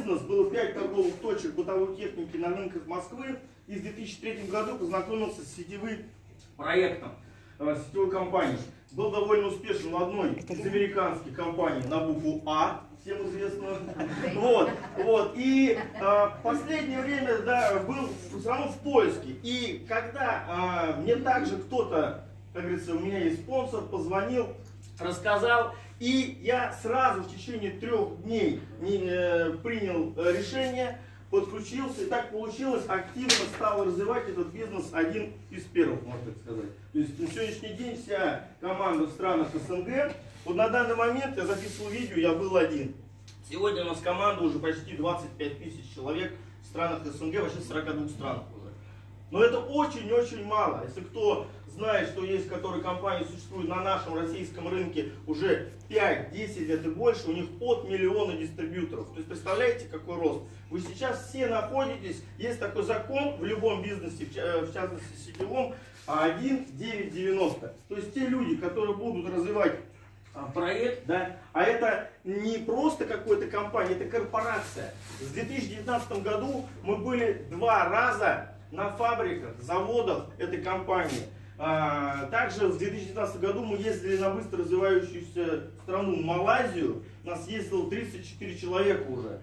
бизнес, было 5 торговых точек бытовой техники на рынках Москвы. И в 2003 году познакомился с сетевым проектом, сетевой компанией. Был довольно успешен в одной из американских компаний на букву А, всем известно. И в последнее время был все равно в поиске. И когда мне также кто-то, как говорится, у меня есть спонсор, позвонил, рассказал, и я сразу в течение 3 дней принял решение, подключился, и так получилось, активно стал развивать этот бизнес один из первых, можно так сказать. То есть на сегодняшний день вся команда в странах СНГ, вот на данный момент я записывал видео, я был один. Сегодня у нас команда уже почти 25 тысяч человек в странах СНГ, вообще в 42 странах уже. Но это очень-очень мало. Если кто знает, что есть, которые компании существуют на нашем российском рынке уже 5-10 лет и больше, у них от миллиона дистрибьюторов. То есть представляете, какой рост? Вы сейчас все находитесь, есть такой закон в любом бизнесе, в частности сетевом, 1.9.90. То есть те люди, которые будут развивать проект, да, а это не просто какая-то компания, это корпорация. В 2019 году мы были 2 раза на фабриках, заводах этой компании. Также в 2019 году мы ездили на быстро развивающуюся страну Малайзию. У нас ездило 34 человека уже.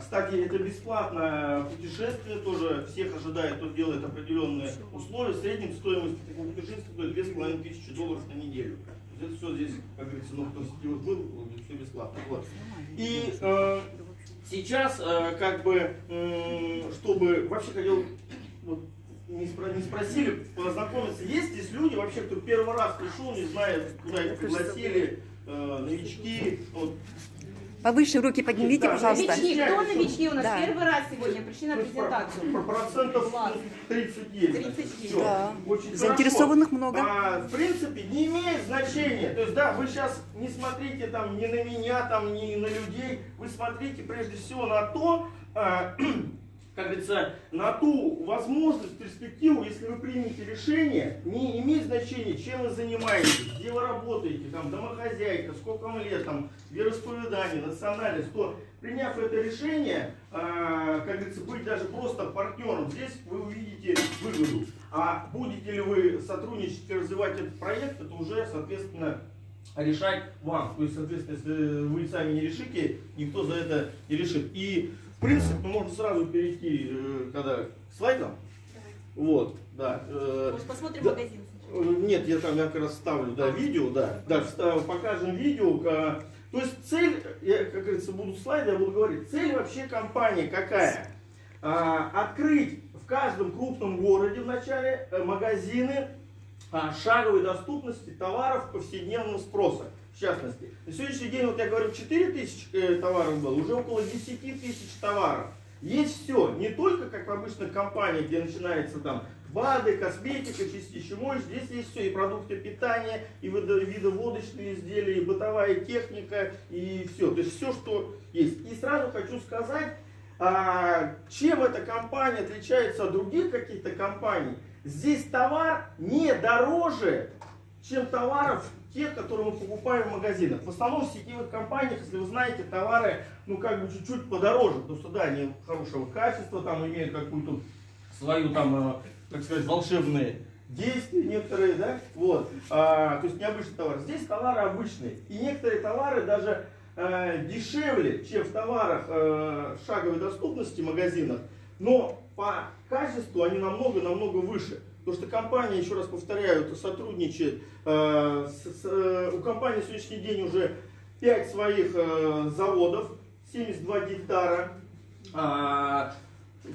Кстати, это бесплатное путешествие, тоже всех ожидает, кто делает определенные условия. В среднем стоимость такого путешествия стоит $2500 на неделю. Это все здесь, как говорится, кто сетевых был, все бесплатно. Вот. И сейчас, чтобы вообще хотел, вот, не спросили, познакомиться, есть здесь люди вообще, кто первый раз пришел, не зная, куда их пригласили, новички. Вот. Повыше руки поднимите, Да, пожалуйста. Новички, кто новички у нас? Да. Первый раз сегодня пришли на презентацию. Процентов 30 есть. 30 есть. Всё. Да. Очень Заинтересованных хорошо. много. В принципе, не имеет значения. То есть, да, вы сейчас не смотрите там ни на меня, там, ни на людей. Вы смотрите прежде всего на то, как говорится, на ту возможность, перспективу, если вы примете решение, не имеет значения, чем вы занимаетесь, где вы работаете, там, домохозяйка, сколько вам лет, там, вероисповедание, национальность, то, приняв это решение, как говорится, быть даже просто партнером, здесь вы увидите выгоду. А будете ли вы сотрудничать и развивать этот проект, это уже, соответственно, решать вам. То есть, соответственно, если вы сами не решите, никто за это не решит. И в принципе, можно сразу перейти к слайдам. Вот, да. Может, посмотрим да, магазин? Нет, я как раз ставлю, видео, покажем видео. То есть цель, как говорится, будут слайды, я буду говорить. Цель вообще компании какая? Открыть в каждом крупном городе вначале магазины шаговой доступности товаров повседневного спроса. В частности, на сегодняшний день, вот я говорю, 4000 товаров было, уже около 10 тысяч товаров. Есть все, не только как в обычных компаниях, где начинается там БАДы, косметика, чистящий моющий, здесь есть все, и продукты питания, и видоводочные изделия, и бытовая техника, и все. То есть все, что есть. И сразу хочу сказать, чем эта компания отличается от других каких-то компаний. Здесь товар не дороже, чем товаров тех, которые мы покупаем в магазинах. В основном в сетевых компаниях, если вы знаете, товары, чуть-чуть подороже, потому что, да, они хорошего качества, там имеют какую-то свою, там, так сказать, волшебные действия некоторые, да, вот, то есть необычный товар. Здесь товары обычные, и некоторые товары даже дешевле, чем в товарах шаговой доступности в магазинах, но по качеству они намного выше. Потому что компания, еще раз повторяю, сотрудничает, у компании на сегодняшний день уже 5 своих заводов, 72 гектара. В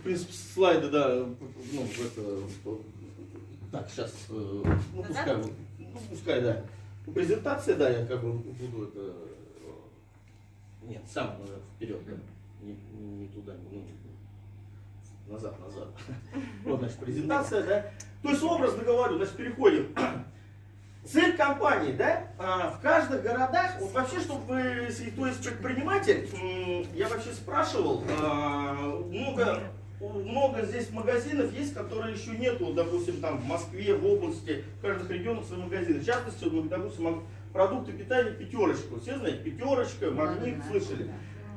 принципе, слайды, да, так, сейчас, пускай, да. Презентация, да, я буду это, нет, сам вперед, да, не туда, назад. Вот, значит, презентация, да. То есть, образно говорю, значит, переходим. Цель компании, да, в каждых городах, вот вообще, чтобы вы, если кто есть предприниматель, я вообще спрашивал, много здесь магазинов есть, которые еще нету, допустим, там в Москве, в области, в каждых регионах свои магазины. В частности, вот, допустим, продукты питания «Пятерочка». Все знаете, «Пятерочка», «Магнит», слышали.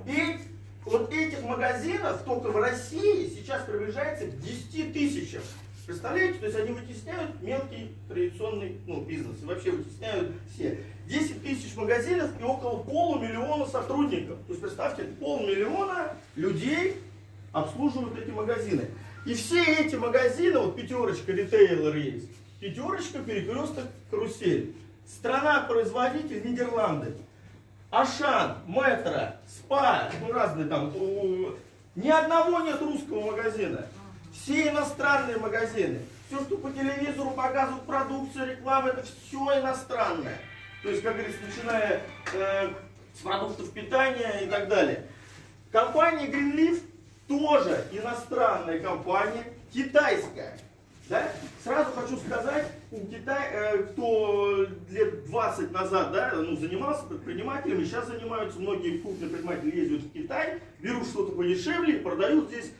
И вот этих магазинов только в России сейчас приближается к 10 тысячам. Представляете? То есть они вытесняют мелкий традиционный бизнес. И вообще вытесняют все. 10 тысяч магазинов и около полумиллиона сотрудников. То есть представьте, 500 000 людей обслуживают эти магазины. И все эти магазины, вот пятерочка ритейлер есть, пятерочка, перекресток, карусель. Страна-производитель Нидерланды. Ашан, Метро, Спа, разные там. Ни одного нет русского магазина. Все иностранные магазины. Все, что по телевизору показывают, продукция, реклама, это все иностранное. То есть, как говорится, начиная с продуктов питания и так далее. Компания Greenleaf тоже иностранная компания, китайская. Да? Сразу хочу сказать, кто лет 20 назад занимался предпринимателями, сейчас занимаются, многие крупные предприниматели ездят в Китай, берут что-то подешевле и продают здесь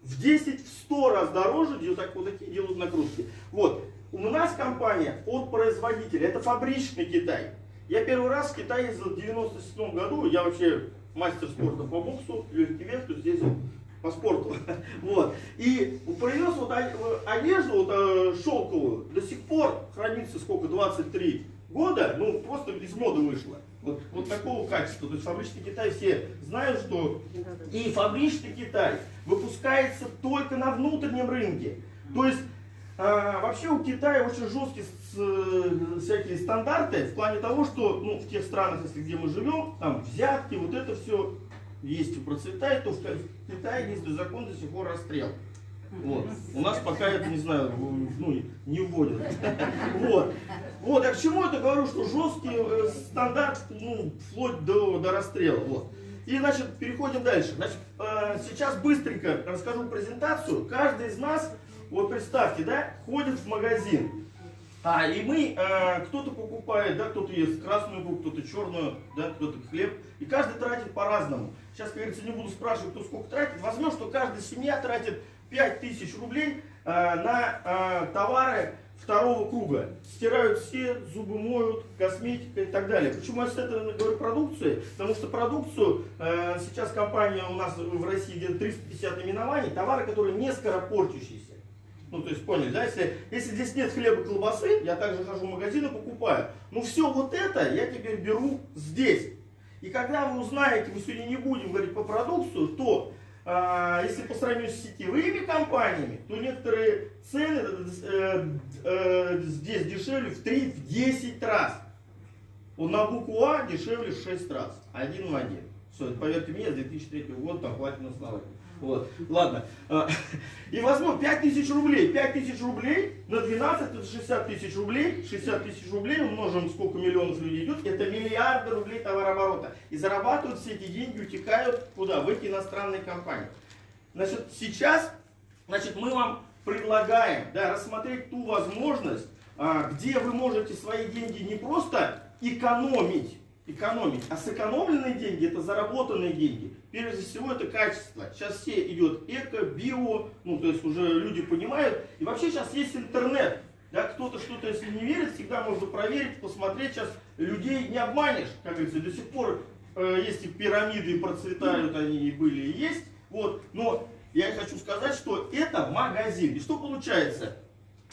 в 10-100 раз дороже, вот такие делают накрутки. Вот. У нас компания от производителя, это фабричный Китай. Я первый раз в Китай ездил в 97 году, я вообще мастер спорта по боксу, легкий вес, то есть ездил по спорту. Вот. И привез вот одежду шелковую, до сих пор хранится сколько, 23 года, просто из моды вышло. Вот такого качества. То есть фабричный Китай все знают, что и фабричный Китай выпускается только на внутреннем рынке. То есть вообще у Китая очень жесткие всякие стандарты в плане того, что в тех странах, если где мы живем, там взятки, вот это все есть и процветает, то в Китае действует закон до сих пор расстрел. Вот. У нас пока это, не знаю, не вводят. Вот. Я к чему это говорю, что жесткий стандарт, вплоть до расстрела. Вот. И, значит, переходим дальше. Значит, сейчас быстренько расскажу презентацию. Каждый из нас, вот представьте, ходит в магазин. И мы, кто-то покупает, кто-то ест красную икру, кто-то черную, кто-то хлеб. И каждый тратит по-разному. Сейчас, как говорится, не буду спрашивать, кто сколько тратит. Возьмем, что каждая семья тратит 5000 рублей на товары второго круга. Стирают все, зубы моют, косметика и так далее. Почему я с этого говорю продукции? Потому что продукцию, сейчас компания у нас в России где-то 350 наименований, товары, которые не скоропортящиеся. То есть поняли, да? Если здесь нет хлеба, колбасы, я также хожу в магазин и покупаю. Все вот это я теперь беру здесь. И когда вы узнаете, мы сегодня не будем говорить по продукцию, то если по сравнению с сетевыми компаниями, то некоторые цены здесь дешевле в 3-10 раз. На букву А дешевле в 6 раз. Один в один. Все, поверьте мне, с 2003 года там платим основание. Вот. Ладно. И возьмем 5000 рублей. 5000 рублей на 12 это 60 тысяч рублей. 60 тысяч рублей умножим, сколько миллионов людей идет. Это миллиарды рублей товарооборота. И зарабатывают все эти деньги, утекают куда? В эти иностранные компании. Значит, сейчас мы вам предлагаем рассмотреть ту возможность, где вы можете свои деньги не просто экономить, а сэкономленные деньги это заработанные деньги. Прежде всего это качество. Сейчас все идет эко, био, то есть уже люди понимают. И вообще сейчас есть интернет. Кто-то что-то, если не верит, всегда можно проверить, посмотреть. Сейчас людей не обманешь, как говорится, до сих пор есть и пирамиды, и процветают они, и были, и есть. Вот. Но я хочу сказать, что это магазин. И что получается?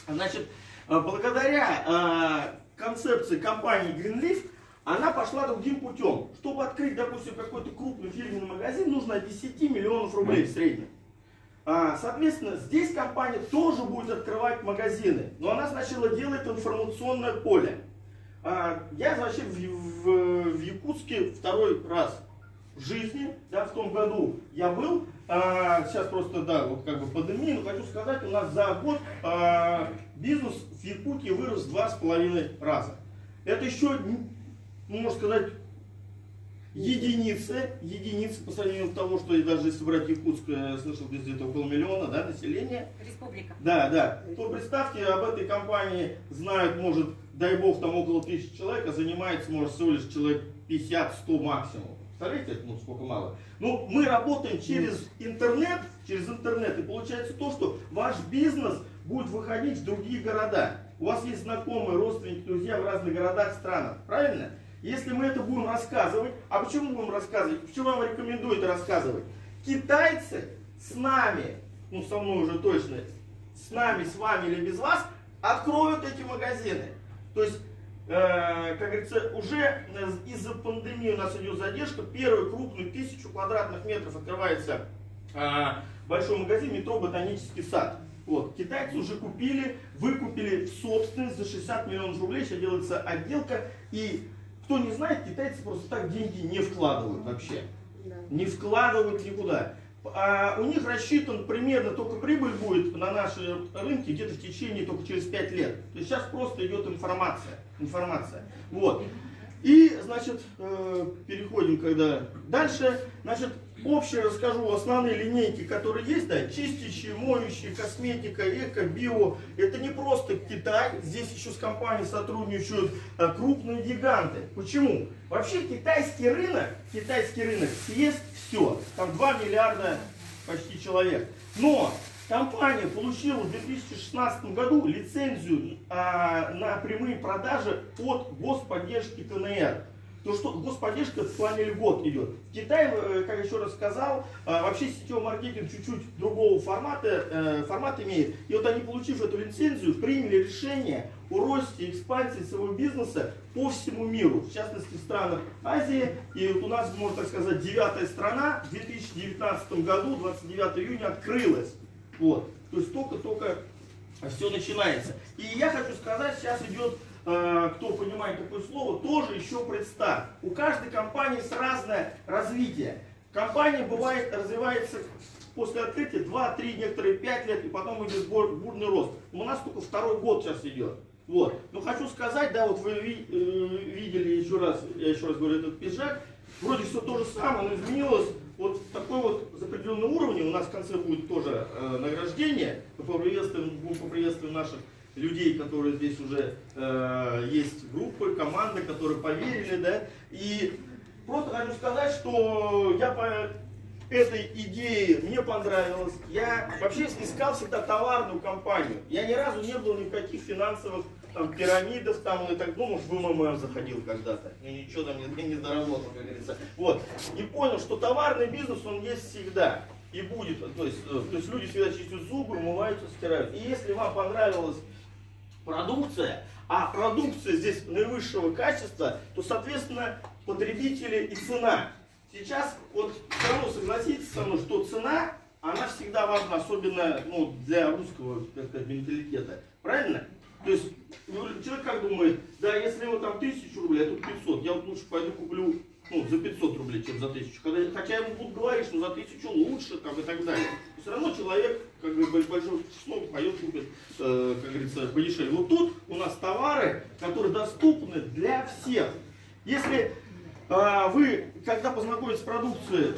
Значит, благодаря концепции компании Greenleaf, она пошла другим путем. Чтобы открыть, допустим, какой-то крупный фирменный магазин, нужно от 10 миллионов рублей в среднем. Соответственно, здесь компания тоже будет открывать магазины. Но она сначала делает информационное поле. Я вообще в Якутске второй раз в жизни. В том году я был. Сейчас просто, вот как бы пандемия. Но хочу сказать, у нас за год бизнес в Якутии вырос в 2,5 раза. Это еще... можно сказать, единицы по сравнению с того, что даже если брать Якутск, я слышал, где-то около миллиона населения. Республика. Да. То представьте, об этой компании знают, может, дай бог, там около 1000 человек, а занимается, может, всего лишь человек 50-100 максимум. Представляете, сколько мало? Мы работаем через интернет, и получается то, что ваш бизнес будет выходить в другие города. У вас есть знакомые, родственники, друзья в разных городах, странах, правильно? Если мы это будем рассказывать, а почему будем рассказывать? Почему я вам рекомендую это рассказывать? китайцы с нами, ну со мной уже точно, с нами, с вами или без вас, откроют эти магазины. То есть, как говорится, уже из-за пандемии у нас идет задержка. Первый крупный 1000 квадратных метров открывается большой магазин метро Ботанический сад. Вот. Китайцы уже купили, выкупили в собственность за 60 миллионов рублей. Сейчас делается отделка. И кто не знает, китайцы просто так деньги не вкладывают вообще. Не вкладывают никуда. У них рассчитан примерно только прибыль будет на наши рынки где-то в течение только через 5 лет. То есть сейчас просто идет информация. Вот. И, значит, переходим когда дальше. Значит, общее расскажу основные линейки, которые есть, да, чистящие, моющие, косметика, эко, био. Это не просто Китай, здесь еще с компанией сотрудничают крупные гиганты. Почему? Вообще китайский рынок съест все. Там 2 миллиарда почти человек. Но компания получила в 2016 году лицензию на прямые продажи от господдержки КНР. То, что господдержка в плане льгот идет. В Китае, как еще раз сказал, вообще сетевой маркетинг чуть-чуть другого формат имеет. И вот они, получив эту лицензию, приняли решение о росте и экспансии своего бизнеса по всему миру. В частности, в странах Азии. И вот у нас, можно так сказать, 9-я страна в 2019 году, 29 июня, открылась. Вот. То есть только все начинается. И я хочу сказать, сейчас идет, кто понимает такое слово, тоже еще предстарт. У каждой компании разное развитие. Компания бывает развивается после открытия 2-3, некоторые 5 лет, и потом идет бурный рост. У нас только 2-й год сейчас идет. Вот. Но хочу сказать, да, вот вы видели еще раз, я еще раз говорю, этот пиджак, вроде все то же самое, но изменилось. Вот такой вот с определенного уровня, у нас в конце будет тоже награждение, поприветствуем наших людей, которые здесь уже есть группы, команды, которые поверили, да, и просто хочу сказать, что я по этой идее, мне понравилось, я вообще искал всегда товарную компанию, я ни разу не был ни в каких финансовых там, пирамидах, там, и так, ну, может, в МММ заходил когда-то, и ничего там не заработал, как говорится, вот, и понял, что товарный бизнес, он есть всегда. И будет, то есть люди всегда чистят зубы, умываются, стирают. И если вам понравилась продукция, а продукция здесь наивысшего качества, то, соответственно, потребители и цена. Сейчас, вот, все равно согласитесь со мной, что цена, она всегда важна, особенно ну, для русского, так сказать, менталитета. Правильно? То есть, человек как думает, да, если вот там 1000 рублей, а тут 500, я вот лучше пойду куплю за 500 рублей, чем за 1000. Хотя ему будут говорить, что за 1000 лучше там, и так далее. Все равно человек, как бы большое число, пойдет, купит, как говорится, подешевле. Вот тут у нас товары, которые доступны для всех. Если вы, когда познакомитесь с продукцией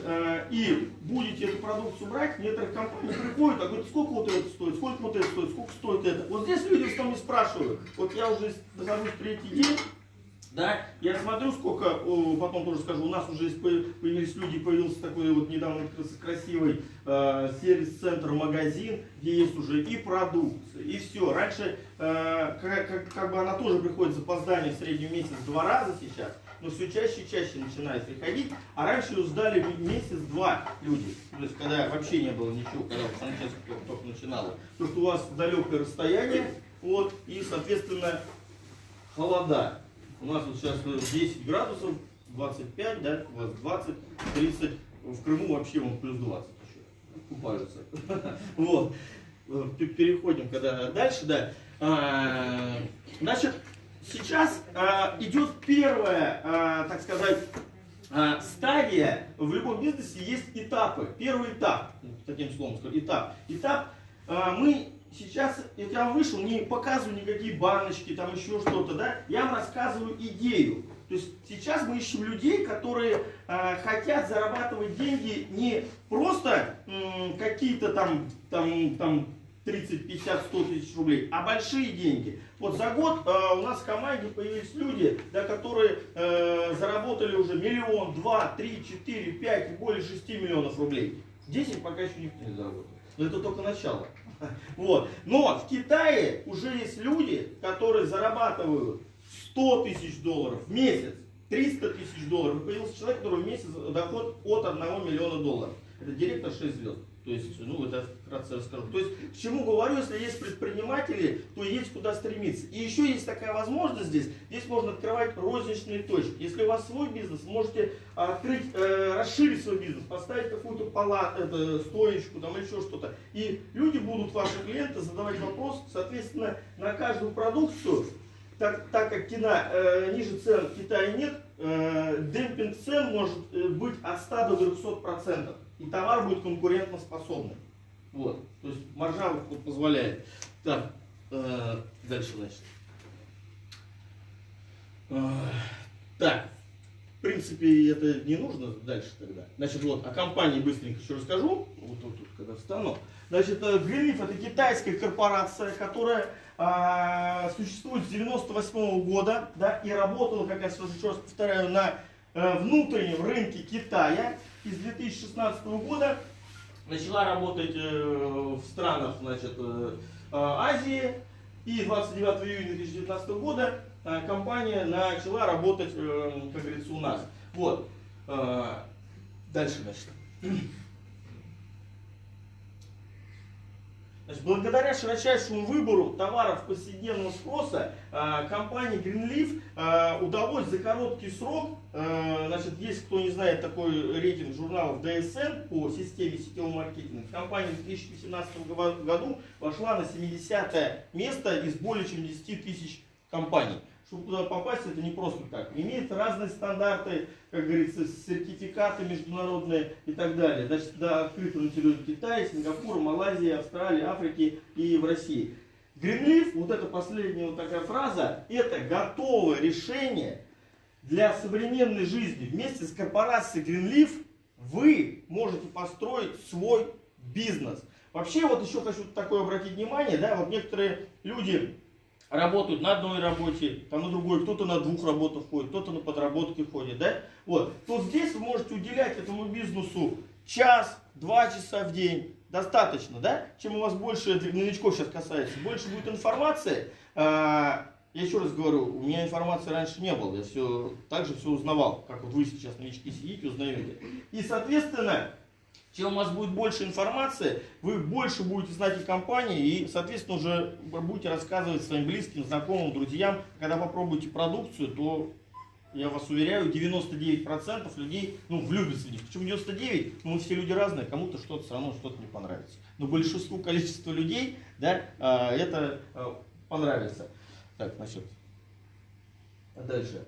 и будете эту продукцию брать, некоторые компании приходят, а говорят, сколько вот это стоит, сколько вот это стоит, сколько стоит это. Вот здесь люди в том и спрашивают. Вот я уже нахожусь 3-й день. Да, я смотрю, сколько, потом тоже скажу, у нас уже появились люди, появился такой вот недавно красивый сервис-центр, магазин, где есть уже и продукция, и все. Раньше, как бы она тоже приходит с запозданием в среднем месяц 2 раза сейчас, но все чаще и чаще начинает приходить, а раньше ее ждали месяц-два люди, то есть когда вообще не было ничего, когда санчасть только начинала. Потому что у вас далекое расстояние, вот, и, соответственно, холода. У нас вот сейчас 10 градусов, 25, да, у вас 20, 30, в Крыму вообще вон плюс 20 еще, купаются. Вот, переходим когда дальше, да. Значит, сейчас идет первая, так сказать, стадия, в любом бизнесе есть этапы. Первый этап, таким словом скажу, этап, мы сейчас, я вам вышел, не показываю никакие баночки, там еще что-то, да, я вам рассказываю идею. То есть сейчас мы ищем людей, которые хотят зарабатывать деньги не просто какие-то там 30, 50, 100 тысяч рублей, а большие деньги. Вот за год у нас в команде появились люди, да, которые заработали уже 1, 2, 3, 4, 5 и более 6 миллионов рублей. 10 пока еще никто не заработал. Но это только начало. Вот. Но в Китае уже есть люди, которые зарабатывают 100 тысяч долларов в месяц, 300 тысяч долларов. Появился человек, который в месяц доход от 1 миллиона долларов. Это директор 6 звезд. То есть, ну, это вкратце расскажу. То есть, к чему говорю, если есть предприниматели, то есть куда стремиться. И еще есть такая возможность здесь. Здесь можно открывать розничные точки. Если у вас свой бизнес, вы можете открыть, расширить свой бизнес, поставить какую-то палату, стоечку там, или еще что-то. И люди будут, ваши клиенты, задавать вопрос, соответственно, на каждую продукцию, так как ниже цен в Китае нет, демпинг цен может быть от 100 до 300%. И товар будет конкурентоспособный. Вот. То есть маржа позволяет. Так, дальше, значит. Так, в принципе, это не нужно дальше тогда. Значит, вот, о компании быстренько еще расскажу. Вот тут, когда встану. Значит, Greenleaf это китайская корпорация, которая существует с 98 года, да, и работала, как я еще раз повторяю, на внутреннем рынке Китая. И с 2016 года начала работать в странах, значит, Азии. И 29 июня 2019 года компания начала работать, как говорится, у нас. Вот. Дальше, значит. Значит, благодаря широчайшему выбору товаров повседневного спроса компании Greenleaf удалось за короткий срок, значит, есть, кто не знает, такой рейтинг журналов DSN по системе сетевого маркетинга, компания в 2017 году вошла на 70-е место из более чем 10 тысяч компаний. Чтобы туда попасть, это не просто так. Имеет разные стандарты, как говорится, сертификаты международные и так далее. Значит, да, открыто на территории Китая, Сингапура, Малайзии, Австралии, Африки и в России. Greenleaf, вот эта последняя вот такая фраза, это готовое решение для современной жизни. Вместе с корпорацией Greenleaf вы можете построить свой бизнес. Вообще, вот еще хочу такое обратить внимание, да, вот некоторые люди работают на одной работе, там на другой, кто-то на 2 работах ходит, кто-то на подработке ходит, да? Вот. То здесь вы можете уделять этому бизнесу час, 2 часа в день, достаточно, да? Чем у вас больше, для новичков сейчас касается, больше будет информации. Я еще раз говорю, у меня информации раньше не было, я также все узнавал, как вот вы сейчас новички сидите, узнаете. И, соответственно, чем у вас будет больше информации, вы больше будете знать о компании и, соответственно, уже будете рассказывать своим близким, знакомым, друзьям. Когда попробуете продукцию, то, я вас уверяю, 99% людей, влюбятся в них. Почему 99? Мы все люди разные, кому-то что-то все равно что-то не понравится. Но большинству количества людей, да, это понравится. Так, значит, дальше.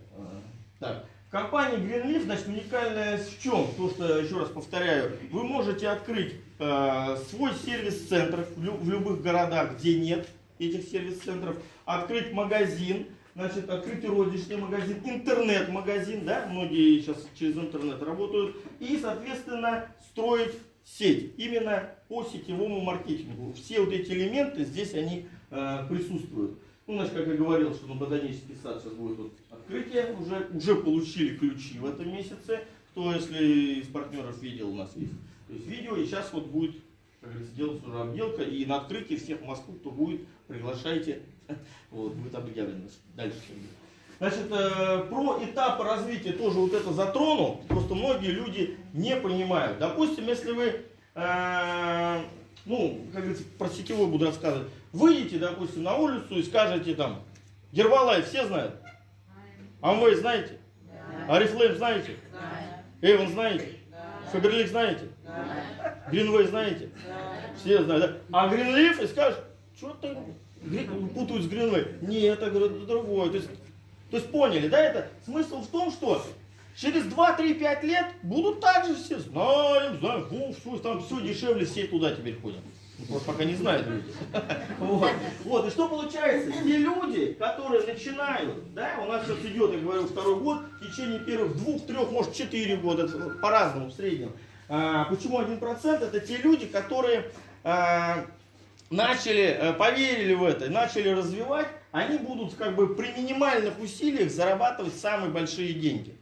Так. Компания Greenleaf, значит, уникальность в чем? То, что, еще раз повторяю, вы можете открыть свой сервис-центр в любых городах, где нет этих сервис-центров, открыть магазин, значит, открыть розничный магазин, интернет-магазин, да, многие сейчас через интернет работают, и, соответственно, строить сеть именно по сетевому маркетингу. Все вот эти элементы здесь они присутствуют. Значит, как я говорил, что на ботанический сад сейчас будет вот открытие, уже получили ключи в этом месяце. Кто, если из партнеров видел, у нас есть, то есть видео, и сейчас вот будет, как говорится, делаться уже обделка, и на открытии всех в Москву, кто будет, приглашайте, вот, будет объявлено дальше. Значит, про этапы развития тоже вот это затрону, просто многие люди не понимают. Допустим, если вы, как говорится, про сетевой буду рассказывать, выйдете, допустим, на улицу и скажете там, Гербалайф все знают? Амвей знаете? Арифлейм знаете? Эйвен знаете? Фаберлик знаете? Гринвей знаете? Все знают, да? А Greenleaf и скажешь, что-то путают с Greenway. Нет, это другое. То есть поняли, да? Это смысл в том, что через 2-3-5 лет будут также все знаем, там все дешевле, все туда теперь ходят. Просто пока не знают люди. Вот. И что получается? Те люди, которые начинают, да, у нас сейчас идет, я говорю, 2-й год, в течение первых 2-3, может 4 года, по-разному в среднем. Почему 1%? Это те люди, которые поверили в это, начали развивать, они будут как бы при минимальных усилиях зарабатывать самые большие деньги.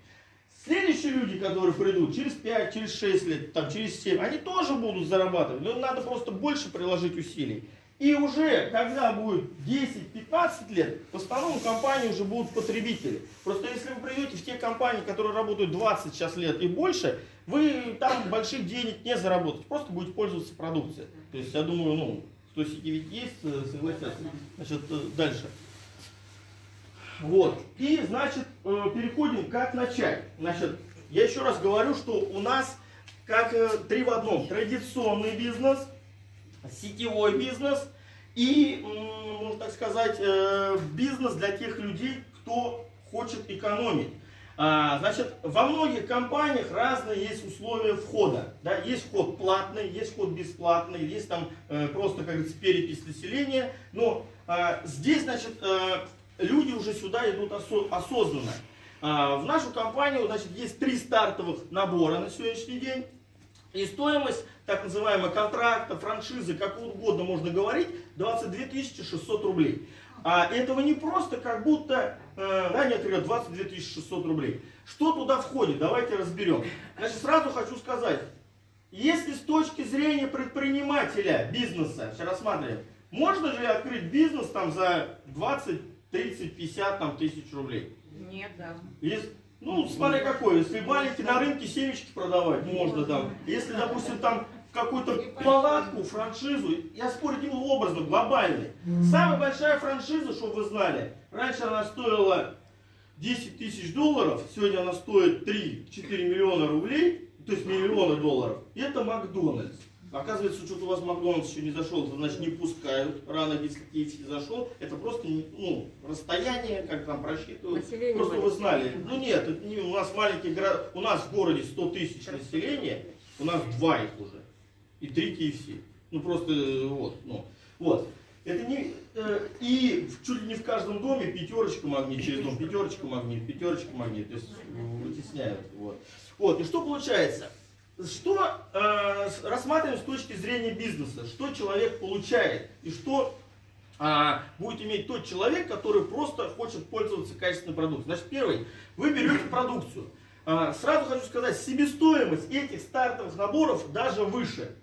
Следующие люди, которые придут через 5, через 6 лет, там, через 7, они тоже будут зарабатывать, но надо просто больше приложить усилий. И уже, когда будет 10-15 лет, в основном компании уже будут потребители. Просто если вы придете в те компании, которые работают 20 сейчас лет и больше, вы там больших денег не заработаете, просто будете пользоваться продукцией. То есть, я думаю, ну, кто сетевик есть, согласятся. Значит, дальше. Вот. И, значит, переходим, как начать. Значит, я еще раз говорю, что у нас как 3 в одном. Традиционный бизнес, сетевой бизнес и, можно так сказать, бизнес для тех людей, кто хочет экономить. Значит, во многих компаниях разные есть условия входа. Да? Есть вход платный, есть вход бесплатный, есть там просто, как говорится, перепись населения. Но здесь, значит, люди уже сюда идут осознанно. В нашу компанию, значит, есть 3 стартовых набора на сегодняшний день. И стоимость, так называемого контракта, франшизы, как угодно можно говорить, 22 600 рублей. А этого не просто, как будто, да, некоторые говорят, 22 600 рублей. Что туда входит? Давайте разберем. Значит, сразу хочу сказать, если с точки зрения предпринимателя, бизнеса, сейчас рассматриваем, можно же открыть бизнес там за 20, 30, 50 там, тысяч рублей? Нет, да. Ну, смотря какой. Если маленький на рынке семечки продавать, можно там. Если, допустим, там какую-то палатку, франшизу, я спорить не буду образно, глобальный. Самая большая франшиза, чтобы вы знали, раньше она стоила 10 тысяч долларов, сегодня она стоит 3-4 миллиона рублей, то есть миллиона долларов. И это Макдональдс. Оказывается, что-то у вас Макдональдс еще не зашел, это значит не пускают. Рано, если KFC зашел, это просто ну, расстояние, как там просчитывают. Население просто маленькое. вы знали. Ну нет, это не, у нас маленький город, у нас в городе 100 тысяч населения, у нас 2 их уже. И 3 KFC. Ну просто вот. Ну, вот. Это не, и чуть ли не в каждом доме пятерочка магнит через дом, пятерочка магнит. То есть вытесняют. Вот. Вот. И что получается? Что рассматриваем с точки зрения бизнеса, что человек получает и что будет иметь тот человек, который просто хочет пользоваться качественной продукцией. Значит, первый, вы берете продукцию. Сразу хочу сказать, себестоимость этих стартовых наборов даже выше.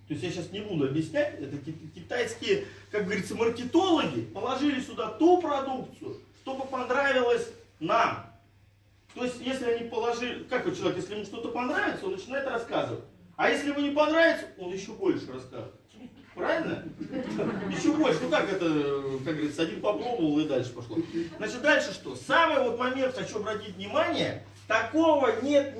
То есть я сейчас не буду объяснять, это китайские, как говорится, маркетологи положили сюда ту продукцию, чтобы понравилось нам. То есть, если они положили, как у человека, если ему что-то понравится, он начинает рассказывать. А если ему не понравится, он еще больше расскажет. Правильно? Еще больше. Ну как это, как говорится, один попробовал и дальше пошло. Значит, дальше что? Самый вот момент, хочу обратить внимание, такого нет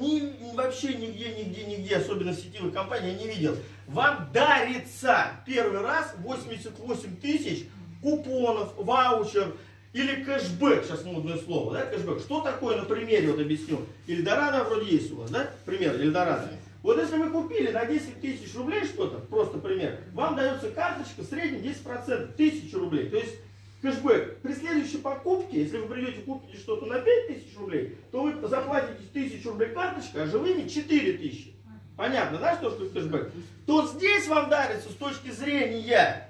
вообще нигде, особенно в сетевых компаниях, я не видел. Вам дарится первый раз 88 тысяч купонов, ваучер, или кэшбэк, сейчас модное слово, да, кэшбэк. Что такое на примере, вот объясню. Эльдорадо вроде есть у вас, да, пример Эльдорадо. Вот если вы купили на 10 тысяч рублей что-то, просто пример, вам дается карточка в среднем 10%, 1000 рублей. То есть кэшбэк. При следующей покупке, если вы придете купите что-то на 5000 рублей, то вы заплатите 1000 рублей карточкой, а живыми 4000. Понятно, да, что такое кэшбэк? То здесь вам дарится с точки зрения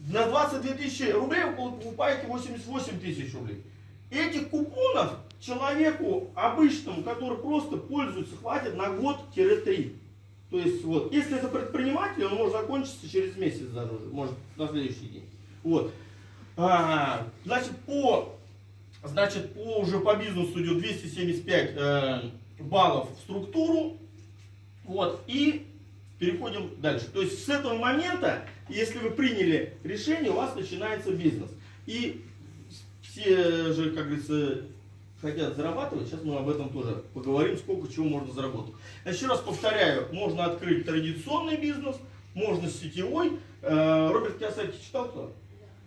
на 22 тысячи рублей вы покупаете 88 тысяч рублей. Этих купонов человеку обычному, который просто пользуется, хватит на год-3. То есть, вот, если это предприниматель, он может закончиться через месяц даже, может на следующий день. Вот. Значит, уже по бизнесу идет 275 баллов в структуру. Вот, и переходим дальше. То есть с этого момента, если вы приняли решение, у вас начинается бизнес. И все же, как говорится, хотят зарабатывать. Сейчас мы об этом тоже поговорим, сколько чего можно заработать. Еще раз повторяю, можно открыть традиционный бизнес, можно сетевой. Роберт Кийосаки читал кто?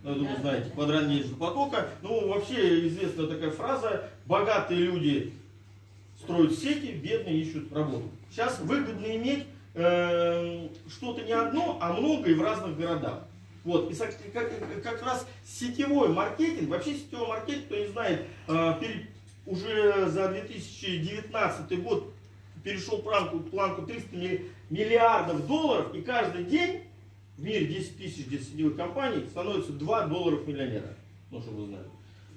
Я думаю, знаете, «Квадрат денежного потока». Ну, вообще известная такая фраза: богатые люди строят сети, бедные ищут работу. Сейчас выгодно иметь что-то не одно, а много и в разных городах. Вот. И как раз сетевой маркетинг, вообще сетевой маркетинг, кто не знает, уже за 2019 год перешел планку 300 миллиардов долларов, и каждый день в мире 10 тысяч сетевых компаний становится 2 долларов миллионера. Ну, чтобы вы знали.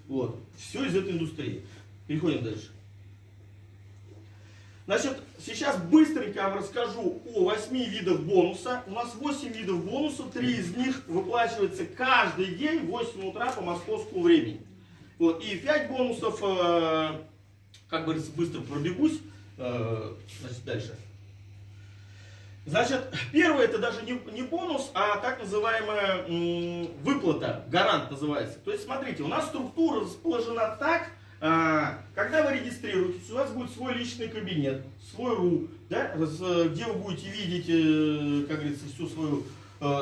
Вот. Все из этой индустрии. Переходим дальше. Значит, сейчас быстренько я вам расскажу о 8 видах бонуса. У нас 8 видов бонуса, 3 из них выплачиваются каждый день в 8 утра по московскому времени. Вот. И 5 бонусов, как говорится, быстро пробегусь. Значит, дальше. Значит, первый это даже не бонус, а так называемая выплата, гарант называется. То есть, смотрите, у нас структура расположена так, когда вы регистрируетесь, у вас будет свой личный кабинет, свой РУ, да, где вы будете видеть, как говорится, всю свою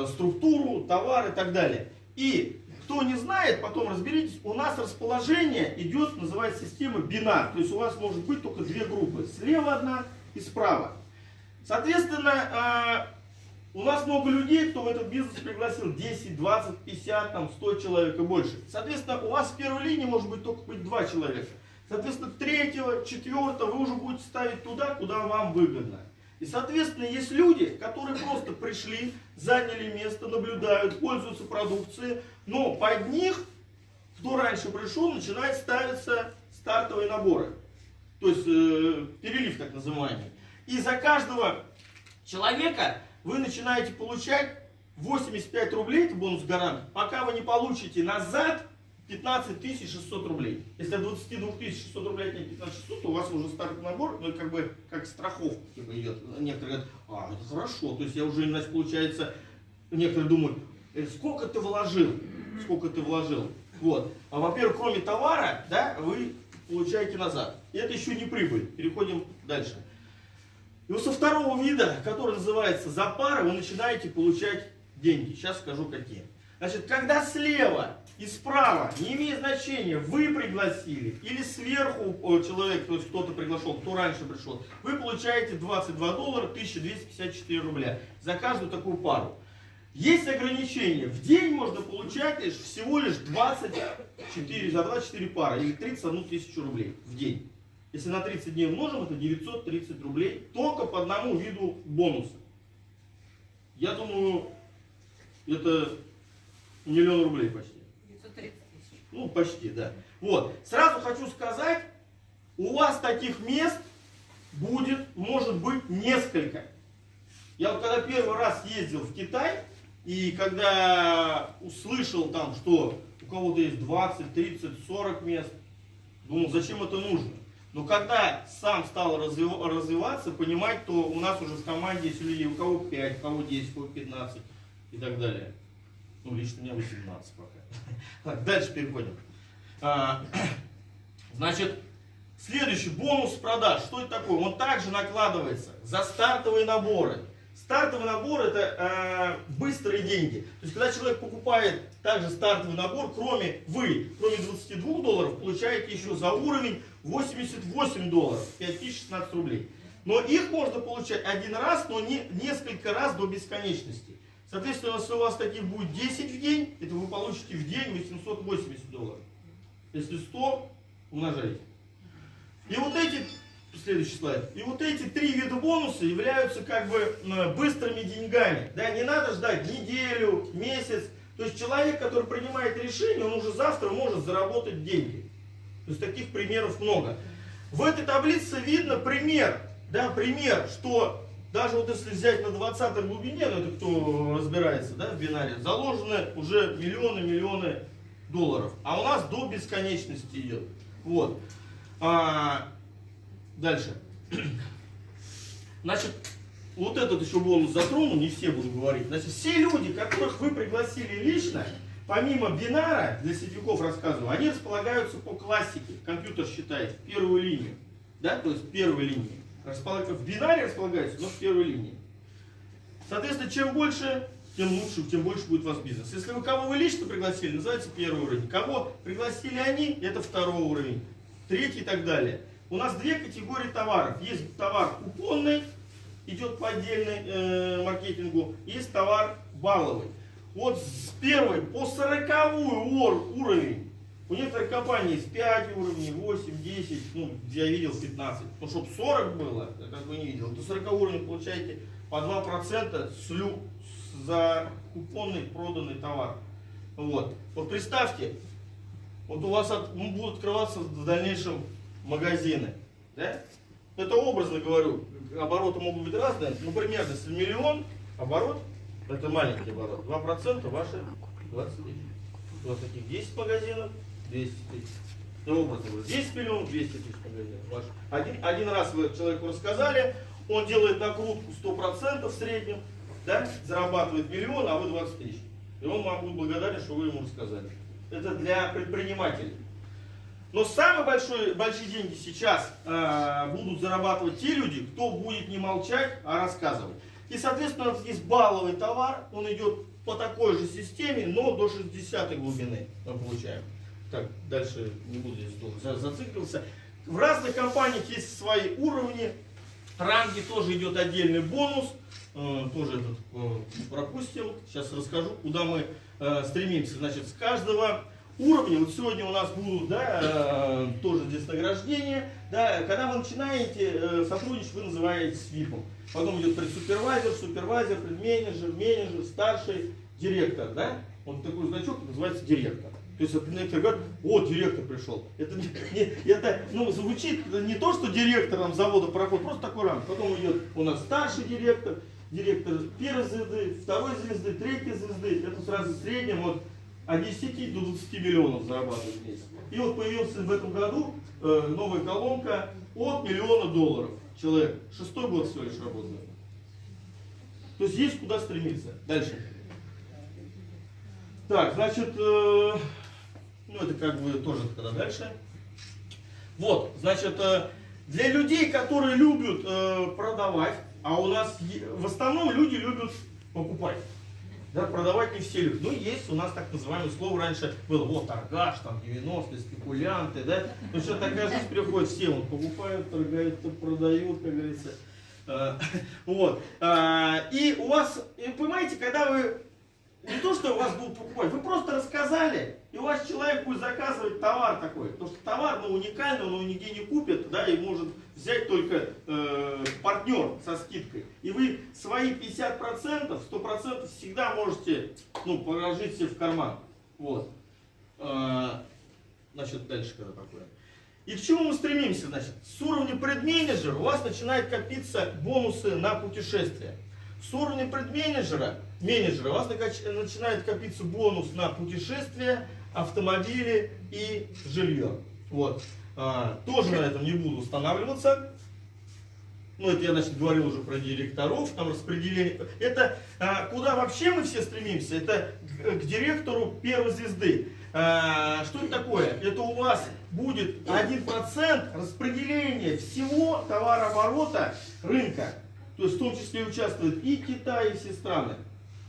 структуру, товары и так далее. И кто не знает, потом разберитесь, у нас расположение идет, называется система бинар. То есть у вас может быть только 2 группы, слева одна и справа. Соответственно, у нас много людей, кто в этот бизнес пригласил 10, 20, 50, там, 100 человек и больше. Соответственно, у вас в первой линии может быть только 2 человека. Соответственно, 3-го, 4-го вы уже будете ставить туда, куда вам выгодно. И, соответственно, есть люди, которые просто пришли, заняли место, наблюдают, пользуются продукцией, но под них, кто раньше пришел, начинает ставиться стартовые наборы. То есть перелив так называемый. И за каждого человека вы начинаете получать 85 рублей, это бонус гарант, пока вы не получите назад 15 600 рублей. Если от 22 600 рублей отнять 15 600, то у вас уже стартовый набор, ну как бы как страховка типа, идет. Некоторые говорят, это хорошо, то есть я уже, значит, получается, некоторые думают, сколько ты вложил, сколько ты вложил. Вот. А во-первых, кроме товара, да, вы получаете назад. И это еще не прибыль. Переходим дальше. И вот со второго вида, который называется за пары, вы начинаете получать деньги. Сейчас скажу какие. Значит, когда слева и справа, не имеет значения, вы пригласили или сверху человек, то есть кто-то приглашал, кто раньше пришел, вы получаете $22, 1254 рубля за каждую такую пару. Есть ограничения. В день можно получать всего лишь 24 пары или 31 тысячу рублей в день. Если на 30 дней умножим, это 930 рублей только по одному виду бонуса. Я думаю, это 1 000 000 рублей почти. 930 тысяч. Ну, почти, да. Вот. Сразу хочу сказать, у вас таких мест может быть несколько. Я вот когда первый раз ездил в Китай, и когда услышал там, что у кого-то есть 20, 30, 40 мест, думал, зачем это нужно? Но когда сам стал развиваться, понимать, то у нас уже в команде есть людей, у кого 5, у кого 10, у кого 15 и так далее. Ну, лично у меня 18 пока. Так, дальше переходим. Значит, следующий бонус продаж. Что это такое? Он также накладывается за стартовые наборы. Стартовый набор это быстрые деньги. То есть, когда человек покупает также стартовый набор, кроме $22 получаете еще за уровень $88, 5016 рублей. Но их можно получать один раз, но не несколько раз до бесконечности. Соответственно, если у вас таких будет 10 в день, это вы получите в день $880. Если 100, умножайте. И вот эти, следующий слайд, и вот эти 3 вида бонуса являются как бы быстрыми деньгами. Да, не надо ждать неделю, месяц. То есть человек, который принимает решение, он уже завтра может заработать деньги. То есть таких примеров много. В этой таблице видно пример, да, что даже вот если взять на 20-й глубине, ну это кто разбирается, да, в бинаре, заложены уже миллионы долларов. А у нас до бесконечности идет. Вот. Дальше. Значит, вот этот еще бонус затрону, не все буду говорить. Значит, все люди, которых вы пригласили лично, помимо бинара, для сетевиков рассказываю, они располагаются по классике. Компьютер считает в первую линию. Да, то есть в первой линии. В бинаре располагаются, но в первой линии. Соответственно, чем больше, тем лучше, тем больше будет у вас бизнес. Если кого вы лично пригласили, называется первый уровень. Кого пригласили они, это второй уровень. Третий и так далее. У нас 2 категории товаров. Есть товар купонный, идет по отдельной маркетингу. Есть товар балловый. Вот с первой по 40-й уровень. У некоторых компаний есть 5 уровней, 8, 10, ну, я видел 15. Но чтобы 40 было, я как бы не видел. До 40 уровня получаете по 2% за купонный проданный товар. Вот. Вот представьте, вот у вас будут открываться в дальнейшем магазины. Да? это образно говорю, обороты могут быть разные, но примерно, если миллион оборот, это маленький оборот, 2% ваши 20 тысяч. У вас таких 10 магазинов, 200 тысяч. Это образно говорю, 10 миллионов, 200 тысяч магазинов. Один раз вы человеку рассказали, он делает накрутку 100% в среднем, да, зарабатывает миллион, а вы 20 тысяч. И он вам будет благодарен, что вы ему рассказали. Это для предпринимателей. Но самые большие деньги сейчас будут зарабатывать те люди, кто будет не молчать, а рассказывать. И, соответственно, у нас есть балловый товар, он идет по такой же системе, но до 60 глубины мы получаем. Так, дальше не буду здесь долго зацикливаться. В разных компаниях есть свои уровни, ранги, тоже идет отдельный бонус. Тоже этот пропустим. Сейчас расскажу, куда мы стремимся. Значит, с каждого уровня, вот сегодня у нас будут, да, тоже здесь награждения. Да, когда вы начинаете сотрудничать, вы называетесь ВИПом. Потом идет предсупервайзер, предменеджер, менеджер, старший, директор. Да? Вот такой значок называется директор. То есть некоторые говорят, о, директор пришел. Это звучит не то, что директором завода проходит, просто такой ранг. Потом идет у нас старший директор, директор первой звезды, второй звезды, третьей звезды. Это сразу в среднем от 10 до 20 миллионов зарабатывают в месяц. И вот появился в этом году новая колонка от $1 миллиона. Человек 6-й год всего лишь работает. То есть есть куда стремиться. Дальше. Так, значит, это как бы тоже когда дальше. Вот, значит, для людей, которые любят продавать, а у нас в основном люди любят покупать. Да, продавать не все любят. Ну, есть у нас так называемое слово раньше было, вот, торгаш, там, 90-е, спекулянты, да. Ну, что такая жизнь приходит, все покупают, торгают, продают, как говорится. Вот. И у вас, понимаете, когда вы, не то, что у вас будут покупать, вы просто рассказали, и у вас человек будет заказывать товар такой. Потому что товар, уникальный, он его нигде не купит, да, и может взять только партнер со скидкой. И вы свои 50%, 100% всегда можете, положить себе в карман. Вот. Значит, дальше когда такое. И к чему мы стремимся? Значит, с уровня предменеджера у вас начинают копиться бонусы на путешествия. С уровня предменеджера у вас начинает копиться бонус на путешествия, автомобили и жилье. Вот. Тоже на этом не буду останавливаться. Это я, говорил уже про директоров, там распределение. Это куда вообще мы все стремимся? Это к директору первой звезды. Что это такое? Это у вас будет 1% распределения всего товарооборота рынка. То есть в том числе участвует и Китай, и все страны.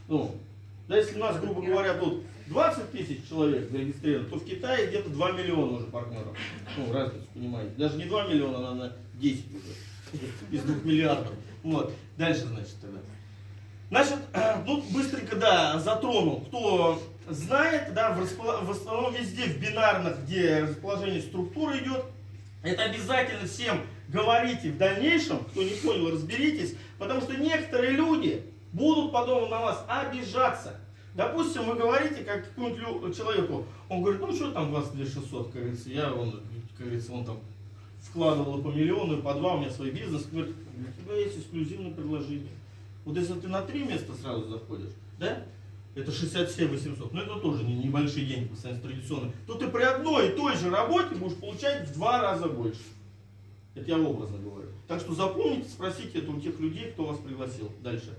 Да, если у нас, грубо говоря, тут 20 тысяч человек зарегистрировано, то в Китае где-то 2 миллиона уже партнеров. Разницу, понимаете. Даже не 2 миллиона, а на 10 уже. Из 2 миллиардов. Вот. Дальше, значит, тогда. Значит, быстренько, да, затрону. Кто знает, да, в основном везде в бинарных, где расположение структуры идет, это обязательно всем говорите в дальнейшем, кто не понял, разберитесь, потому что некоторые люди будут потом на вас обижаться. Допустим, вы говорите как какому-нибудь человеку, он говорит, что там 22 600, как говорится, он там вкладывал по миллиону, по 2, у меня свой бизнес, говорит, у тебя есть эксклюзивное предложение. Вот если ты на 3 места сразу заходишь, да, это 67 800, но это тоже небольшие деньги по сравнению с традиционным, то ты при одной и той же работе будешь получать в 2 раза больше. Это я образно говорю. Так что запомните, спросите это у тех людей, кто вас пригласил. Дальше.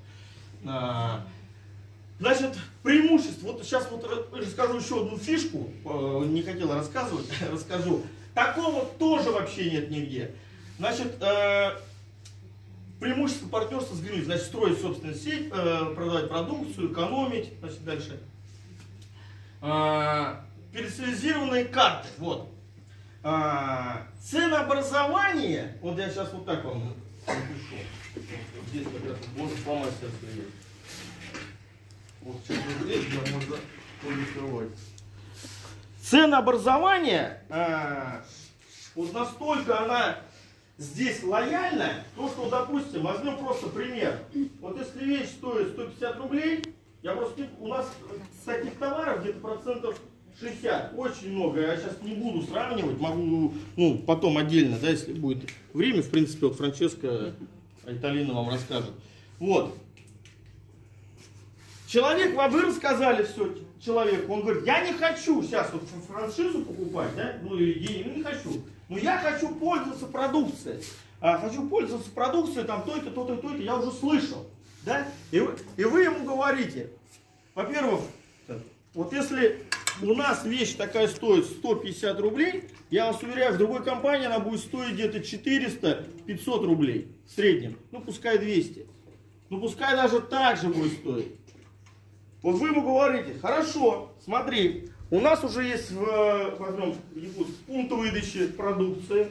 Значит, преимущество. Вот сейчас расскажу еще одну фишку. Не хотела рассказывать, расскажу. Такого тоже вообще нет нигде. Значит, преимущество партнерства с Greenwich. Значит, строить собственную сеть, продавать продукцию, экономить. Значит, дальше. Персонализированные карты. Вот. Ценообразование. Вот я сейчас вот так вам напишу. Здесь как раз можно фломастер стоит. Вот сейчас здесь можно порисовать. Ценообразование, вот настолько она здесь лояльна, то что, допустим, возьмем просто пример. Вот если вещь стоит 150 рублей, у нас таких товаров где-то процентов 60, очень много. Я сейчас не буду сравнивать, могу, потом отдельно, да, если будет время, в принципе, вот Франческо Айталина вам расскажет. Вот. Человек, вы рассказали все человеку, он говорит, я не хочу сейчас вот франшизу покупать, да, или деньги, не хочу. Но я хочу пользоваться продукцией. Хочу пользоваться продукцией, там, то-то, то-то, то-то, я уже слышал. Да? И вы ему говорите, во-первых, вот если у нас вещь такая стоит 150 рублей, я вас уверяю, в другой компании она будет стоить где-то 400-500 рублей в среднем. Ну, пускай 200. Ну, пускай даже так же будет стоить. Вот вы ему говорите, хорошо, смотри, у нас уже есть возьмем, пункт выдачи продукции.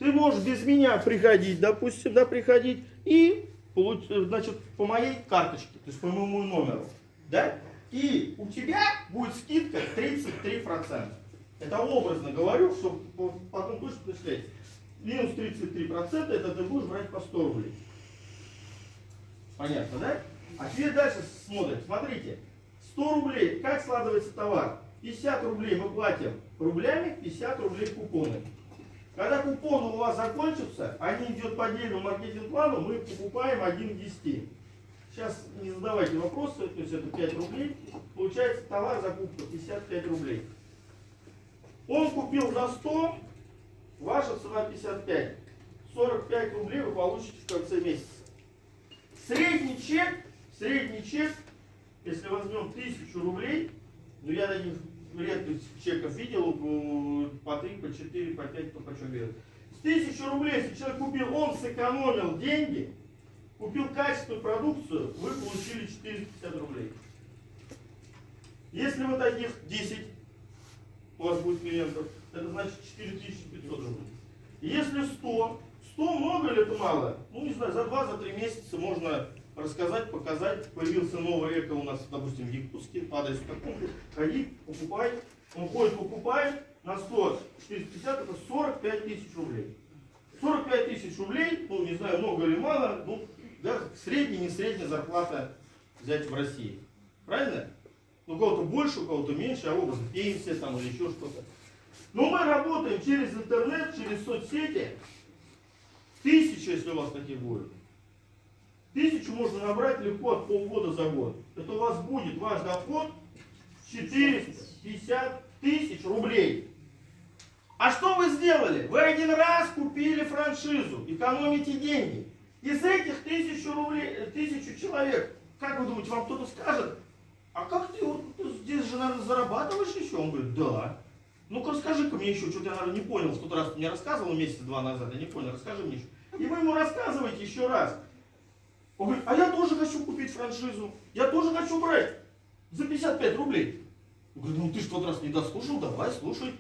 Ты можешь без меня приходить, допустим, да, приходить и значит, по моей карточке, то есть по моему номеру, да? И у тебя будет скидка 33%. Это образно говорю, чтобы потом точно посчитать. Минус 33% это ты будешь брать по 100 рублей. Понятно, да? А теперь дальше смотрим. Смотрите, 100 рублей, как складывается товар? 50 рублей мы платим рублями, 50 рублей купоны. Когда купоны у вас закончатся, они идут по отдельному маркетинг-плану, мы покупаем 1 к 10. Сейчас не задавайте вопросы, то есть это 5 рублей. Получается товар, закупка 55 рублей. Он купил за 100, ваша цена 55. 45 рублей вы получите в конце месяца. Средний чек, если возьмем 1000 рублей, ну я таких редко чеков видел, по 3, по 4, по 5, кто почем берет. С 1000 рублей, если человек купил, он сэкономил деньги, купил качественную продукцию, вы получили 450 рублей. Если вы таких 10, у вас будет клиентов, это значит 4500 рублей. Если 100 много или это мало? Ну не знаю, за 2-3 месяца можно рассказать, показать. Появился новый эко у нас, допустим, в Якутске, по адресу такому-то. Ходи, покупай. Он ходит, покупает на 100, 450, это 45 тысяч рублей. 45 тысяч рублей, ну не знаю, много или мало, ну да, средняя, не средняя зарплата взять в России. Правильно? У кого-то больше, у кого-то меньше, а образно пенсия там или еще что-то. Но мы работаем через интернет, через соцсети. 1000, если у вас таких будет. 1000 можно набрать легко от полгода за год. Это у вас будет ваш доход 450 тысяч рублей. А что вы сделали? Вы один раз купили франшизу, экономите деньги. Из этих 1000 рублей, 1000 человек, как вы думаете, вам кто-то скажет, а как ты вот здесь же, наверное, зарабатываешь еще? Он говорит, да. Ну-ка расскажи-ка мне еще, что-то я, наверное, не понял, в тот раз ты мне рассказывал месяц-два назад, я не понял, расскажи мне еще. И вы ему рассказываете еще раз. Он говорит, а я тоже хочу купить франшизу, я тоже хочу брать за 55 рублей. Он говорит, ну ты ж в тот раз не дослушал, давай, слушай.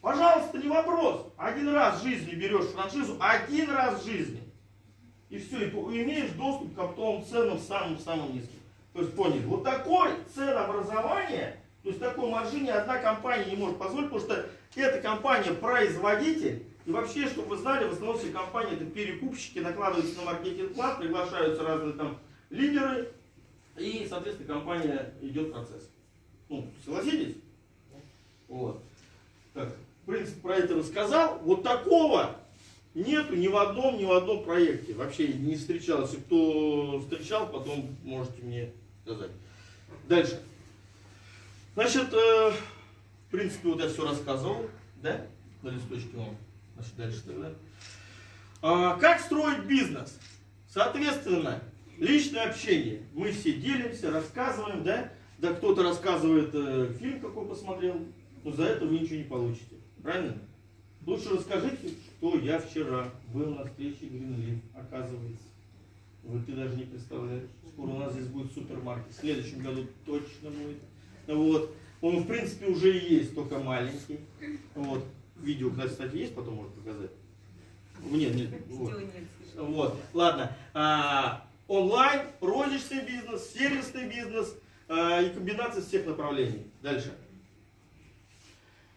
Пожалуйста, не вопрос. Один раз в жизни берешь франшизу, один раз в жизни. И все, и имеешь доступ к оптовым ценам самым-самым низким. То есть поняли, вот такое ценообразование, то есть такой маржи ни одна компания не может позволить, потому что эта компания производитель. И вообще, чтобы вы знали, в основном все компании это перекупщики, накладываются на маркетинг-план, приглашаются разные там лидеры, и, соответственно, компания идет в процесс. Ну, согласитесь? Вот. Так, в принципе, про это рассказал. Вот такого нету ни в одном проекте. Вообще не встречался. Кто встречал, потом можете мне сказать. Дальше. Значит, в принципе, вот я все рассказывал, да? На листочке вам. Значит, дальше тогда. Как строить бизнес? Соответственно, личное общение. Мы все делимся, рассказываем, да? Да кто-то рассказывает, фильм какой посмотрел, но за это вы ничего не получите. Правильно? Лучше расскажите, что я вчера был на встрече Greenleaf, оказывается. Ты даже не представляешь. Скоро у нас здесь будет супермаркет. В следующем году точно будет. Вот. Он, в принципе, уже и есть, только маленький. Вот. Видео, кстати, есть, потом можно показать. Нет. Вот. Ладно. Онлайн, розничный бизнес, сервисный бизнес и комбинация всех направлений. Дальше.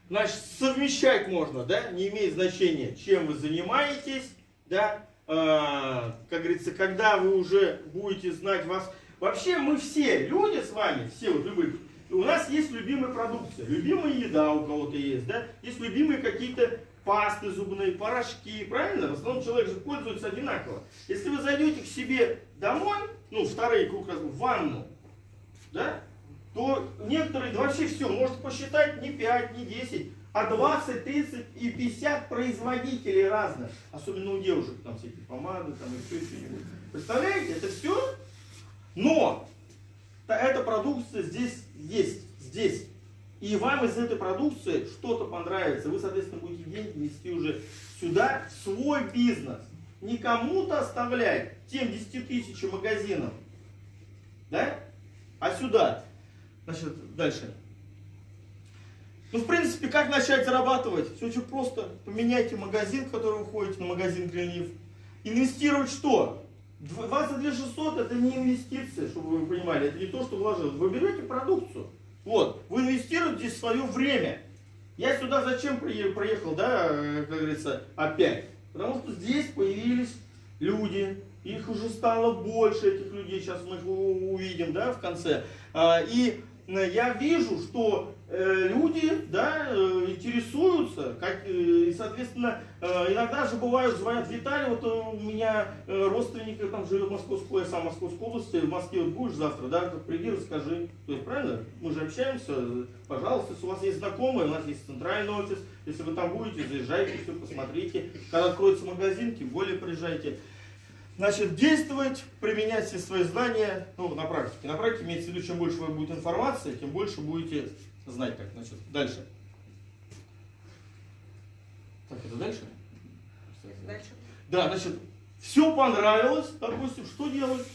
Значит, совмещать можно, да, не имеет значения, чем вы занимаетесь, да, как говорится, когда вы уже будете знать вас. Вообще мы все люди с вами, все вот любые, у нас есть любимая продукция, любимая еда у кого-то есть, да? Есть любимые какие-то пасты зубные, порошки, правильно? В основном человек же пользуется одинаково. Если вы зайдете к себе домой, ну, второй круг раз, в ванну, да, то некоторые, вообще все, можете посчитать не 5, не 10, а 20, 30 и 50 производителей разных. Особенно у девушек, там всякие помады, там и все что-нибудь. Представляете, это все? Но эта продукция здесь есть, здесь. И вам из этой продукции что-то понравится. Вы, соответственно, будете деньги нести уже сюда, в свой бизнес. Не кому-то оставлять, тем 10 тысячам магазинам, да? А сюда. Значит, дальше. Ну, в принципе, как начать зарабатывать? Все очень просто. Поменяйте магазин, в который вы ходите, на магазин Greenleaf. Инвестировать что? 22 600 это не инвестиции, чтобы вы понимали. Это не то, что вложил. Вы берете продукцию. Вот. Вы инвестируете здесь свое время. Я сюда зачем проехал, да, как говорится, опять? Потому что здесь появились люди. Их уже стало больше, этих людей. Сейчас мы их увидим, да, в конце. И я вижу, что люди, да, интересуются, и, соответственно, иногда же бывают, звонят: Виталий, вот у меня родственник там живет в Московской, я сам в Московской области, в Москве вот будешь завтра, да, приди, расскажи. То есть, правильно? Мы же общаемся, пожалуйста, если у вас есть знакомые, у нас есть центральный офис, если вы там будете, заезжайте, все посмотрите. Когда откроется магазин, тем более приезжайте. Значит, действовать, применять все свои знания, ну, на практике. На практике имеется в виду, чем больше у вас будет информации, тем больше будете знать как. Значит, дальше. Так, это дальше? Дальше. Да, значит, все понравилось, допустим, что делать?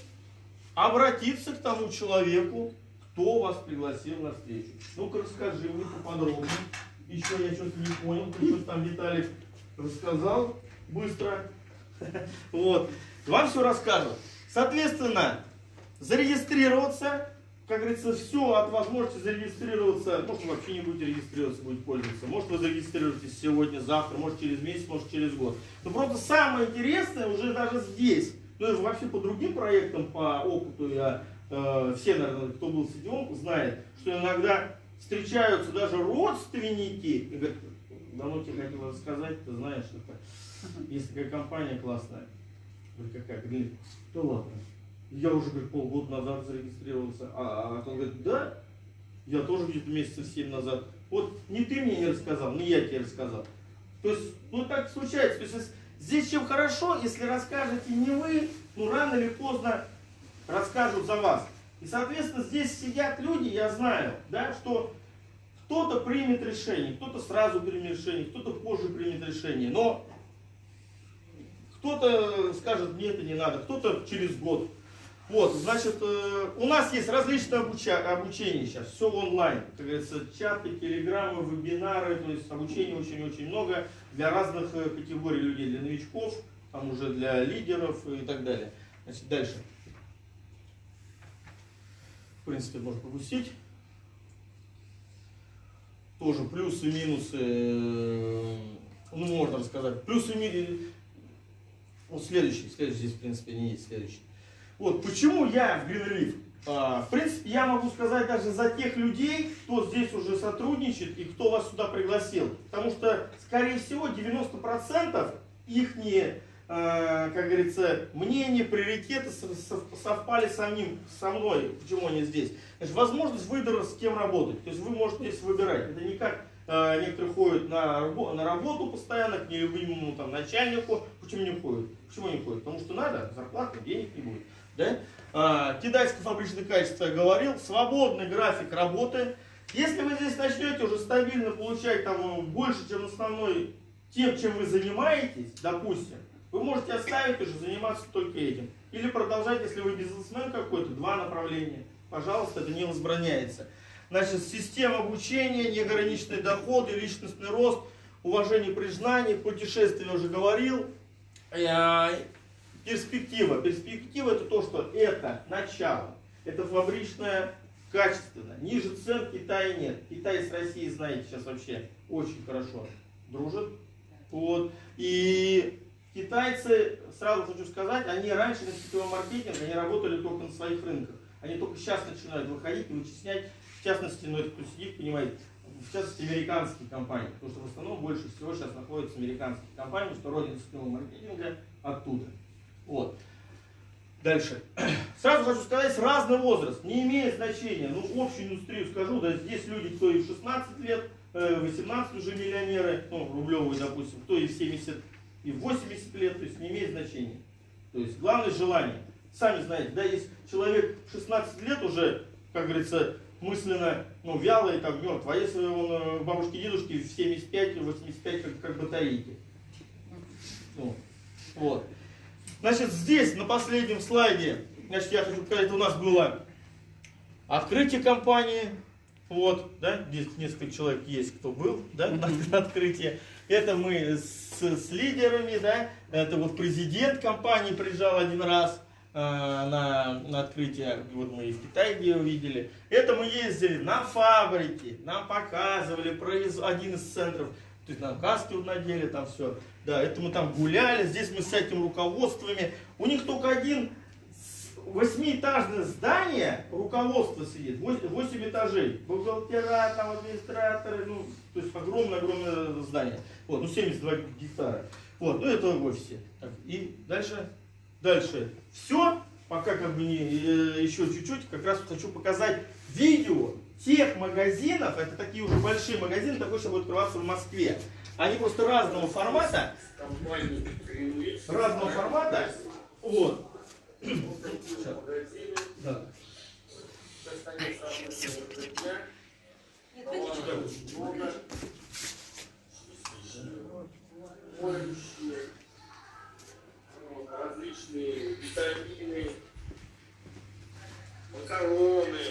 Обратиться к тому человеку, кто вас пригласил на встречу. Ну-ка, расскажи мне поподробнее. Еще я что-то не понял, ты что-то там, Виталий, рассказал быстро. Вот. Вам все расскажут. Соответственно, зарегистрироваться, как говорится, все от вас можете зарегистрироваться. Может, вы вообще не будете регистрироваться, будете пользоваться. Может, вы зарегистрируетесь сегодня, завтра, может, через месяц, может, через год. Но просто самое интересное уже даже здесь. Ну, и вообще по другим проектам, по опыту я, все, наверное, кто был сетевым, знает, что иногда встречаются даже родственники и говорят: давно тебе хотел рассказать, ты знаешь, это есть такая компания классная. Говорит: какая? Говорит: да ладно. Я уже, говорит, полгода назад зарегистрировался. А он говорит: да, я тоже где-то месяцев 7 назад. Вот не ты мне не рассказал, не я тебе рассказал. То есть, ну так случается. То есть, здесь чем хорошо, если расскажете не вы, ну рано или поздно расскажут за вас. И, соответственно, здесь сидят люди, я знаю, да, что кто-то примет решение, кто-то сразу примет решение, кто-то позже примет решение. Но кто-то скажет: мне это не надо, кто-то через год. Вот, значит, у нас есть различные обучения сейчас, все онлайн. Как говорится, чаты, телеграммы, вебинары, то есть обучения очень-очень много для разных категорий людей, для новичков, там уже для лидеров и так далее. Значит, дальше. В принципе, можно пропустить. Тоже плюсы, минусы, ну, можно рассказать. Плюсы, минусы. Вот следующий здесь, в принципе, не есть следующий. Вот, почему я в Greenleaf? В принципе, я могу сказать даже за тех людей, кто здесь уже сотрудничает и кто вас сюда пригласил. Потому что, скорее всего, 90% их, как говорится, мнения, приоритеты совпали со мной, почему они здесь. Значит, возможность выбора, с кем работать. То есть вы можете здесь выбирать. Это не как некоторые ходят на работу постоянно, к нелюбимому там начальнику. Почему не ходят? Почему не ходят? Потому что надо, зарплаты, денег не будет. Да? Китайское фабричное качество я говорил, свободный график работы. Если вы здесь начнете уже стабильно получать там больше, чем основной, тем, чем вы занимаетесь, допустим, вы можете оставить уже заниматься только этим. Или продолжать, если вы бизнесмен какой-то, 2 направления. Пожалуйста, это не возбраняется. Значит, система обучения, неограниченные доходы, личностный рост, уважение, признание, путешествие я уже говорил. Перспектива. Перспектива — это то, что это начало. Это фабричное, качественно. Ниже цен в Китае нет. Китай с Россией, знаете, сейчас вообще очень хорошо дружат. Вот. И китайцы, сразу хочу сказать, они раньше на сетевом маркетинге, они работали только на своих рынках. они только сейчас начинают выходить и вычислять, в частности, ну это кто сидит, понимает, в частности, американские компании, потому что в основном больше всего сейчас находятся американские компании, что родина сетевого маркетинга оттуда. Вот. Дальше. Сразу хочу сказать, разный возраст, не имеет значения. Ну, общую индустрию скажу, да, здесь люди, кто и в 16 лет, 18 уже миллионеры, ну, рублевые, допустим, кто и в 70, и в 80 лет, то есть не имеет значения. То есть главное желание. Сами знаете, да, есть человек в 16 лет уже, как говорится, мысленно, ну, вялый, там, мертв, а если он бабушки и дедушки в 75 или 85 как батарейки. Ну, вот. Значит, здесь, на последнем слайде, значит, я хочу показать, у нас было открытие компании. Вот, да, здесь несколько человек есть, кто был, да, на открытии. Это мы с лидерами, да, это вот президент компании приезжал один раз на открытие, вот мы и в Китае где увидели. Это мы ездили на фабрики, нам показывали один из центров, то есть нам каски вот надели, там все. Да, это мы там гуляли, здесь мы с этим руководствами. У них только один 8-этажное здание, руководство сидит, 8 этажей. Бухгалтера, там администраторы, ну, то есть огромное здание. Вот, ну 72 гектара. Вот, ну это в офисе. Так, и дальше. Все, пока как бы еще чуть-чуть, как раз хочу показать видео тех магазинов, это такие уже большие магазины, такой, что будет открываться в Москве. Они просто разного формата. Вот. Да. Различные витамины, макароны,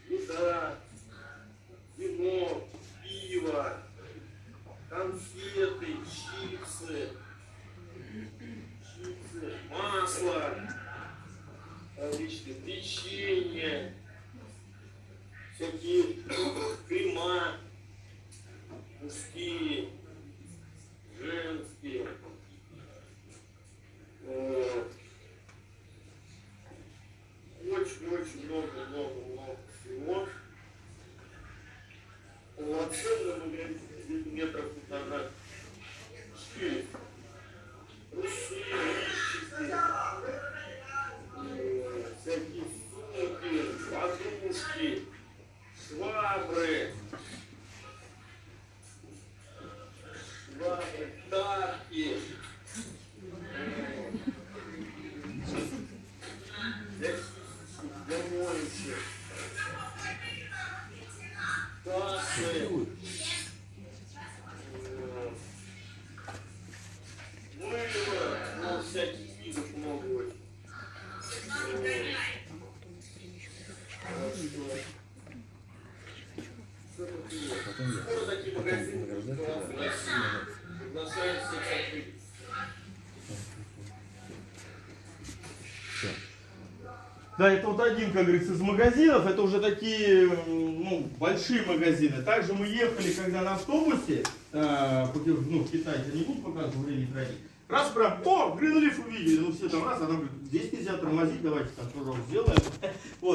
еда, вино, пиво, конфеты, чипсы, масло, различные печенье, всякие крема, мужские, женские. Очень много всего. Полноценный магазин метров полтора. 4. Всякие сумки, подушки, швабры, тапки. Кассы, мыло, ну, всяких видов много очень. Скоро такие магазины приглашают всех открыть. Да, это вот один, как говорится, из магазинов, это уже такие, ну, большие магазины. Также мы ехали, когда на автобусе, в Китае, я не буду показывать, время тратить. Раз прям, Greenleaf увидели, ну все там раз, а там говорит, здесь нельзя тормозить, давайте так, пожалуйста, сделаем. Вот.